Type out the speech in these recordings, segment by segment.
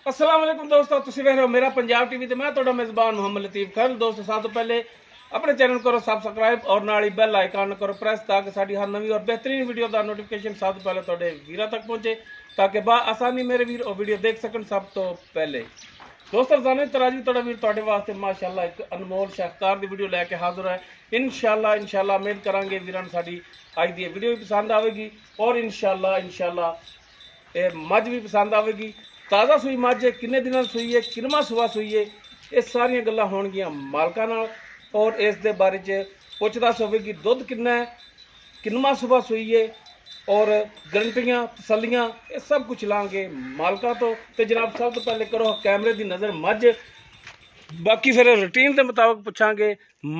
अस्सलाम वालेकुम दोस्तों, तुसीं वेख रहे हो मेरा पंजाब टीवी ते मैं तुहाडा मेज़बान मोहम्मद लतीफ खान। दोस्तों सब तो पहले अपने चैनल करो सब्सक्राइब और नाल ही बैल आइकन करो प्रेस ताकि साडी हर नवी और बेहतरीन वीडियो का नोटिफिकेशन सब तो पहले तुहाडे वीरां तक पहुंचे ताकि बा आसानी मेरे वीर और वीडियो देख सकन। सब तो पहले दोस्तों रज़ाना तराजी तुहाडा वीर तुहाडे वास्ते माशाअल्लाह एक अनमोल शाहकार दी वीडियो लैके हाजिर है। इंशाअल्लाह उम्मीद करांगे वीरां साडी अज दी वीडियो भी पसंद आवेगी और इंशाअल्लाह ये मझ भी पसंद आवेगी। ताज़ा सूई मझ है, किन्ने दिनों सूई है, किनवा सुबह सूई है, ये सारियां गल्लां होणगियां मालकां नाल और इस दे बारे च पुछदास होवेगी दुध किन्ना है, किनवा सुबह सूई है और गरंटियां तसल्लियां ये सब कुछ लांगे मालका तो जनाब सब तो पहले करो कैमरे की नज़र मझ, बाकी फिर रूटीन के मुताबिक पुछांगे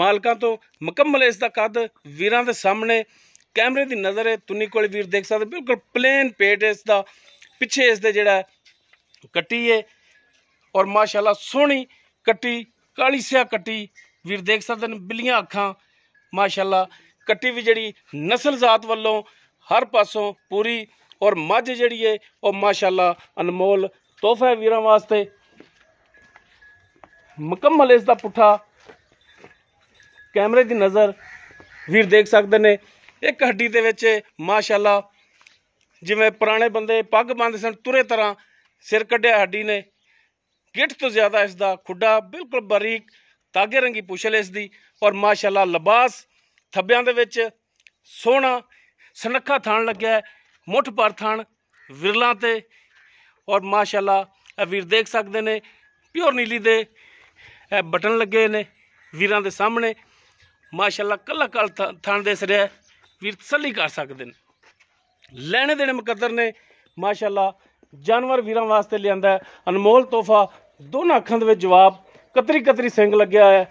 मालका तो मुकम्मल इसका कद वीरां दे सामने कैमरे की नज़र है। तुन्नी कोल वीर देख सकते बिल्कुल प्लेन पेट है इसका, पिछे इसके जिहड़ा कट्टी है और माशाल्लाह सोहनी कट्टी काली स्या कट्टी वीर देख सकते हैं, बिल्लियां अखां माशाल्लाह कट्टी भी जिहड़ी नस्ल जात वालों हर पासों पूरी और मझ जिहड़ी है वो माशाल्लाह अनमोल तोहफा है वीरां वास्ते। मुकम्मल इसका पुट्ठा कैमरे की नज़र वीर देख सकते हैं। एक हड्डी दे विच माशाल्लाह जिवें पुराने बंदे पग बंद सन तुरे तरह सिर कढ़िया हड्डी ने, गिठ तो ज़्यादा इसका खुड्डा बिल्कुल बारीक तागे रंगी पुछल इसकी और माशाल्लाह लिबास थब्बियां दे विच सोहना सनखा थान लग्या है, मुठ पर थान विरलां ते और माशाल्लाह वीर देख सकते हैं प्योर नीली दे बटन लगे ने वीरां दे सामने माशाल्लाह कल्ला कल थान दिस रहा है, वीर तसल्ली कर सकते हैं। लैने देने मुकद्दर ने माशाल्लाह जानवर वीरां वास्ते लियांदा है अनमोल तोहफा। दोनों अखां दे विच जवाब कतरी कतरी सिंग लग्या है,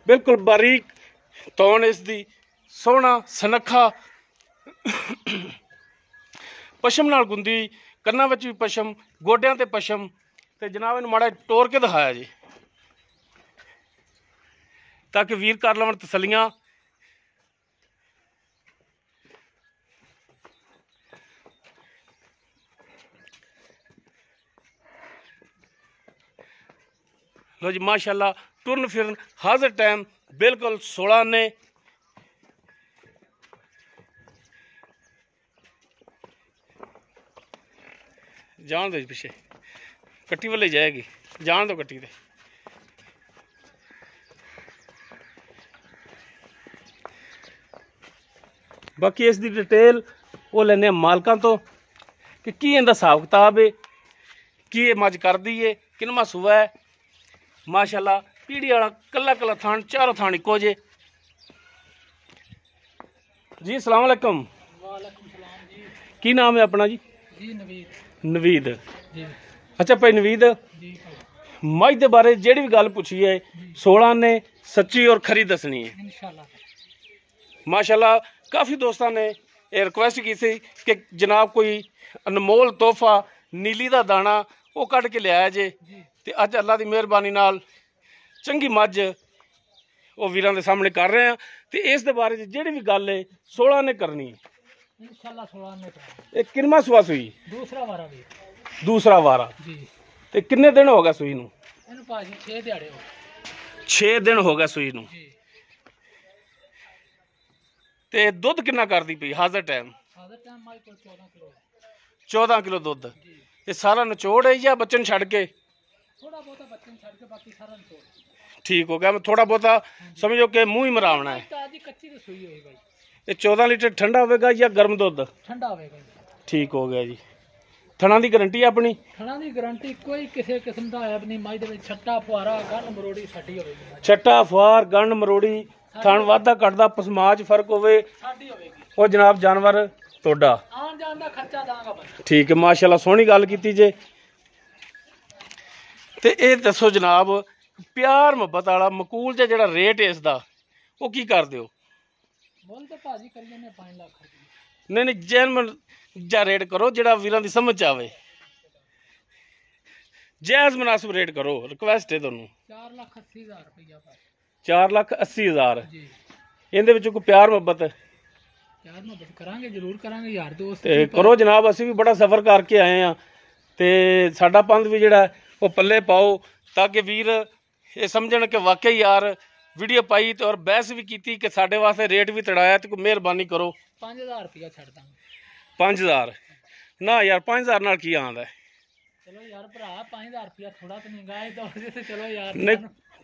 बिल्कुल बारीक तौन इसदी सोहना सनखा पशम नाल गुंदी, कन्नां विच भी पशम, गोड्यां ते पशम ते जनाब इहनूं माड़ा टोर के दिखाया जी ताकि वीर कर लवन तसल्लियां। लो जी माशाल्लाह टुरन फिरन हाजिर टाइम बिल्कुल 16 ने जान दो पिछे कट्टी वाले जाएगी, जान दो कट्टी दे। बाकी इसकी डिटेल वो लेने मालकां तो कि की इनका हिसाब किताब है, की ये मझ कर दी है, किनवा सूआ है। माशाल्लाह पीढ़ी वाला कला कला थान चारों थान इको जे जी। अस्सलाम वालेकुम। वालेकुम सलाम जी। की नाम है अपना जी? जी नवीद। नवीद जी। अच्छा भाई नवीद, जी मझ के बारे जेड़ी भी गल पूछी है 16 ने सच्ची और खरी दसनी है इंशाल्लाह। माशाल्लाह काफ़ी दोस्तों ने यह रिक्वेस्ट की थी कि जनाब कोई अनमोल तोहफा नीली का दाना वो कढ़ के लिया जे, तो अज अल्लाह की मेहरबानी नाल चंगी मझ वो वीरां दे सामने कर रहे हैं। तो इस दे बारे जेड़ी भी गल है 16 ने करनी है इंशाल्लाह। 16 ने एक किनवा सुआ सुई? दूसरा वारा भी। दूसरा वारा जी। तो किन्ने दिन हो गए सुई नूं? इन्हू भाजी 6 दिहाड़े हो 6 दिन हो गए सुई नूं। जी। ते दुध किन्ना करदी पई हाजिर टाइम? हाजिर टाइम माई को 14 किलो है। 14 किलो दुध। जी। ये सारा निचोड़ है या बच्चन छड़ के? थोड़ा बहुत बच्चन छड़ के बाकी सारा निचोड़। ठीक हो गया, मैं थोड़ा बहुत समझो कि मुंह ही मरावना है। ताजी कच्ची तो सुई होई भाई। ये 14 लीटर ठंडा होगा या गर्म दुध? ठंडा होवेगा। ठीक हो गया जी। थना की गारंटी अपनी? थणा की गारंटी कोई किसी किस्म का ऐब नहीं। मझ दे छट्टा फुहारा गन मरोड़ी साडी होवेगी। छट्टा फुहार गंड मरोड़ी थन वाधा घटदा पसमाज फर्क होवे साडी होवेगी और जनाब जानवर तोड़ा आन जान दा खर्चा दांगा बस। ठीक है माशाल्लाह सोहनी गल कीती जे। ते ये दसो जनाब प्यार मुहब्बत वाला मकूल जा जिहड़ा रेट है इसदा वो की कर दिओ? बोल तो भाजी करिए ने 5 लाख रुपए। नहीं जैन जा रेट करो जिहड़ा वीरां दी समझ च आवे, जायज़ मुनासिब रेट करो, रिक्वेस्ट है तुहानू। 4,80,000 रुपया भाई। 4,80,000 जी। इहदे विच कोई प्यार मुहब्बत यार मोहब्बत करांगे जरूर करांगे यार दोस्त ते करो जनाब। असीं भी बड़ा सफ़र करके आए हैं ते साडा पंथ भी जिहड़ा ਉਹ ਪੱਲੇ ਪਾਓ ਤਾਂ ਕਿ ਵੀਰ ਇਹ ਸਮਝਣ ਕਿ ਵਾਕਈ ਯਾਰ ਵੀਡੀਓ ਪਾਈ ਤੇ ਔਰ ਬਹਿਸ ਵੀ ਕੀਤੀ ਕਿ ਸਾਡੇ ਵਾਸਤੇ ਰੇਟ ਵੀ ਤੜਾਇਆ ਤੇ ਕੋਈ ਮਿਹਰਬਾਨੀ ਕਰੋ। 5000 ਰੁਪਇਆ ਛੱਡ ਦਾਂਗੇ। 5000 ਨਾ ਯਾਰ 5000 ਨਾਲ ਕੀ ਆਉਂਦਾ? ਚਲੋ ਯਾਰ ਭਰਾ 5000 ਰੁਪਇਆ ਥੋੜਾ ਤਾਂ ਨਹੀਂ ਗਾਏ ਤਾਂ ਤੇ ਚਲੋ ਯਾਰ ਨਹੀਂ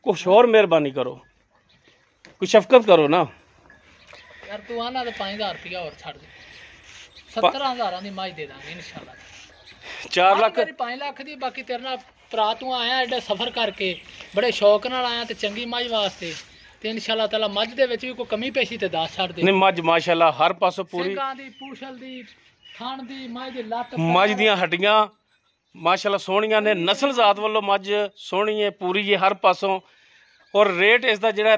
ਕੁਛ ਹੋਰ ਮਿਹਰਬਾਨੀ ਕਰੋ, ਕੋਈ ਸ਼ਫਕਤ ਕਰੋ ਨਾ ਯਾਰ। ਤੂੰ ਆਣਾ ਤੇ 5000 ਰੁਪਇਆ ਹੋਰ ਛੱਡ ਦੇ। 17000 ਦੀ ਮਾਈ ਦੇ ਦਾਂਗੇ ਇਨਸ਼ਾਅੱਲਾ। 4 ਲੱਖ 5 ਲੱਖ ਦੀ। ਬਾਕੀ ਤੇਰੇ ਨਾਲ ਭਰਾ ਤੂੰ ਆਇਆ ਐਡਾ ਸਫ਼ਰ ਕਰਕੇ ਬੜੇ ਸ਼ੌਕ ਨਾਲ ਆਇਆ ਤੇ ਚੰਗੀ ਮੱਝ ਵਾਸਤੇ ਤੇ ਇਨਸ਼ਾਅੱਲਾ ਤਾਲਾ ਮੱਝ ਦੇ ਵਿੱਚ ਵੀ ਕੋਈ ਕਮੀ ਪੇਸ਼ੀ ਤੇ ਦੱਸ ਛੱਡ ਦੇ। ਨਹੀਂ ਮੱਝ ਮਾਸ਼ਾਅੱਲਾ ਹਰ ਪਾਸੋਂ ਪੂਰੀ, ਸਿੰਘਾਂ ਦੀ, ਪੂਛਲ ਦੀ, ਥਣ ਦੀ, ਮੱਝ ਦੀ ਲੱਤ, ਮੱਝ ਦੀਆਂ ਹੱਡੀਆਂ ਮਾਸ਼ਾਅੱਲਾ ਸੋਹਣੀਆਂ ਨੇ। ਨਸਲ ਜ਼ਾਤ ਵੱਲੋਂ ਮੱਝ ਸੋਹਣੀ ਹੈ, ਪੂਰੀ ਹੈ ਹਰ ਪਾਸੋਂ। ਔਰ ਰੇਟ ਇਸ ਦਾ ਜਿਹੜਾ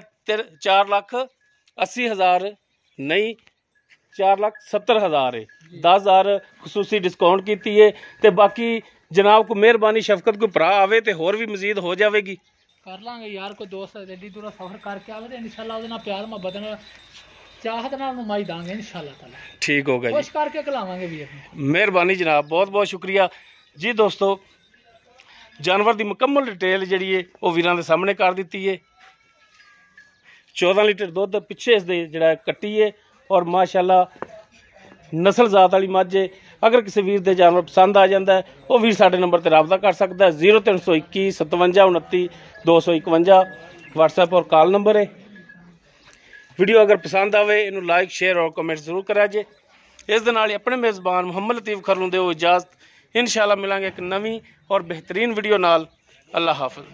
4,80,000 ਨਹੀਂ 4,70,000 ਹੈ। 10,000 ਖਸੂਸੀ ਡਿਸਕਾਊਂਟ ਕੀਤੀ ਹੈ ਤੇ ਬਾਕੀ ਜਨਾਬ ਕੋ ਮਿਹਰਬਾਨੀ ਸ਼ਫਕਤ ਕੋਈ ਭਰਾ ਆਵੇ ਤੇ ਹੋਰ ਵੀ ਮਜ਼ੀਦ ਹੋ ਜਾਵੇਗੀ। ਕਰ ਲਾਂਗੇ ਯਾਰ। ਕੋਈ ਦੋਸਤ ਐਡੀ ਦੂਰੋਂ ਸਫ਼ਰ ਕਰਕੇ ਆਵੇ ਤੇ ਇਨਸ਼ਾਅੱਲਾ ਉਹਦੇ ਨਾਲ ਪਿਆਰ ਮੁਹੱਬਤ ਨਾਲ ਚਾਹਤ ਨਾਲ ਨੂੰ ਮਾਈ ਦਾਂਗੇ ਇਨਸ਼ਾਅੱਲਾ ਤਾਲਾ। ਠੀਕ ਹੋ ਗਿਆ ਕੋਸ਼ਿਸ਼ ਜੀ, ਕਰਕੇ ਖਿਲਾਵਾਂਗੇ ਵੀਰ ਨੂੰ। ਮਿਹਰਬਾਨੀ ਜਨਾਬ, ਬਹੁਤ ਬਹੁਤ ਸ਼ੁਕਰੀਆ ਜੀ। ਦੋਸਤੋ ਜਾਨਵਰ ਦੀ ਮੁਕੰਮਲ ਡਿਟੇਲ ਜਿਹੜੀ ਹੈ ਉਹ ਵੀਰਾਂ ਦੇ ਸਾਹਮਣੇ ਕਰ ਦਿੱਤੀ ਹੈ। 14 ਲੀਟਰ ਦੁੱਧ ਪਿੱਛੇ ਇਸ ਦੇ ਜਿਹੜਾ ਕੱਟੀ ਹੈ ਔਰ ਮਾਸ਼ਾਅੱਲਾ ਨਸਲ ਜ਼ਾਤ ਵਾਲੀ ਮੱਝ ਹੈ। ਅਗਰ ਕਿਸੇ ਵੀਰ ਦੇ ਜਾਨਵਰ ਪਸੰਦ ਆ ਜਾਂਦਾ ਹੈ ਉਹ ਵੀਰ ਸਾਡੇ ਨੰਬਰ ਤੇ ਰਾਬਤਾ ਕਰ ਸਕਦਾ ਹੈ। 0321 57 29 251 WhatsApp ਔਰ ਕਾਲ ਨੰਬਰ ਹੈ। ਵੀਡੀਓ ਅਗਰ ਪਸੰਦ ਆਵੇ ਇਹਨੂੰ ਲਾਈਕ ਸ਼ੇਅਰ ਔਰ ਕਮੈਂਟ ਜ਼ਰੂਰ ਕਰਿਆ ਜੇ। ਇਸ ਦੇ ਨਾਲ ਹੀ ਆਪਣੇ ਮੇਜ਼ਬਾਨ ਮੁਹੰਮਦ ਲਤੀਫ ਖਰਲੂ ਦਿਓ ਇਜਾਜ਼ਤ। ਇਨਸ਼ਾਅੱਲਾ ਮਿਲਾਂਗੇ ਇੱਕ ਨਵੀਂ ਔਰ ਬਿਹਤਰੀਨ ਵੀਡੀਓ ਨਾਲ। ਅੱਲਾ ਹਾਫਿਜ਼।